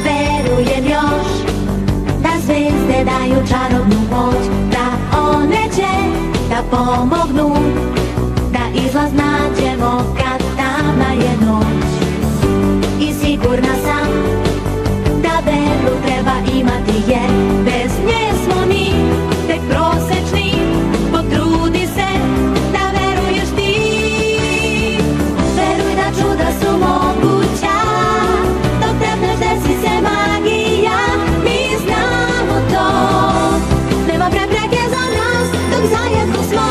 Verujem još da zvezde daju čarobnu moć, da one će da pomognu, da izlaz nađemo kad tamna je noć. I sigurna sam da veru treba imati, jer bez nje smo mi tek prosečni. Potrudi se da veruješ ti, veruj da čuda su moguća, dok trepneš desi se magija, mi znamo to. Nema prepreke za nas dok zajedno smo,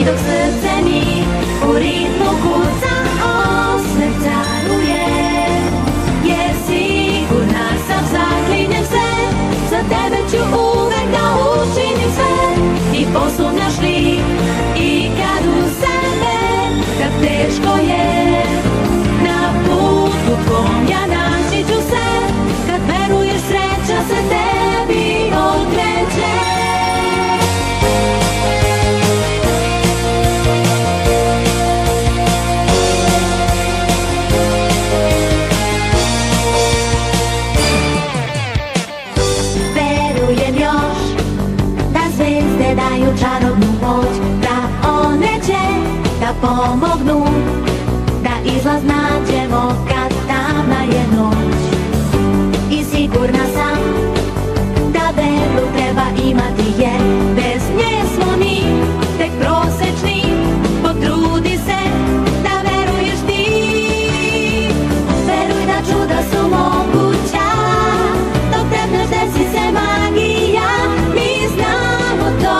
i dok srce mi u ritmu kuca, osmeh caruje. Jer sigurna sam, zaklinjem se, za tebe ću uvek da učinim sve. I posumnjaš li i kad u sebe, kad teško je na putu kom ja naći ću se, kad veruješ sreća se tebi okreće. Verujem još da zvezde daju čarobnu moć, da one će da pomognu, da izlaz nađemo kad tamna je noć. I sigurna sam da veru treba imati, jer bez nje smo mi tek prosečni. Potrudi se da veruješ ti, veruj da čuda su moguća, dok trepneš desi se magija, mi znamo to.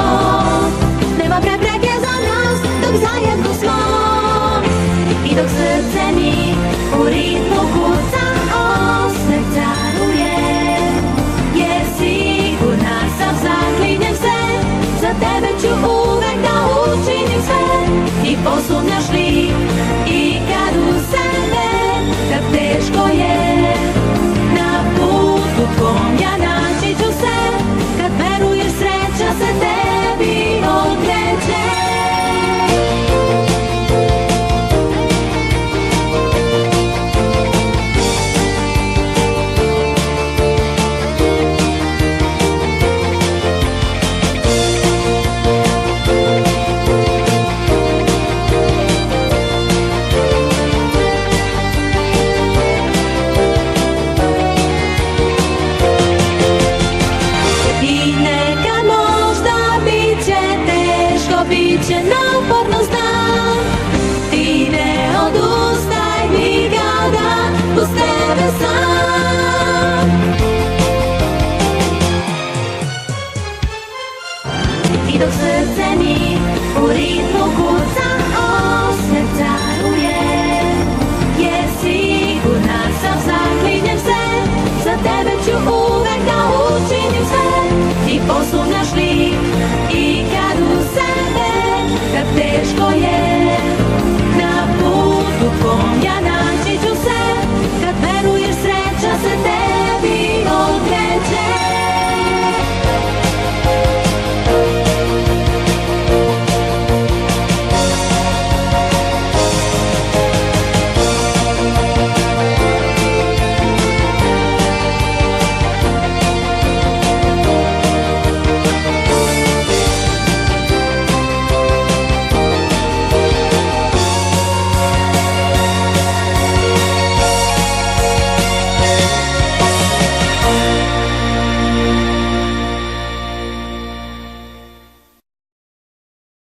Nema prepreke za nas dok zajedno smo, i dok srce mi u ritmu kuca, osmeh caruje. Jer sigurna sam, zaklinjem se, za tebe ću uvek da učinim sve. I posumnjaš li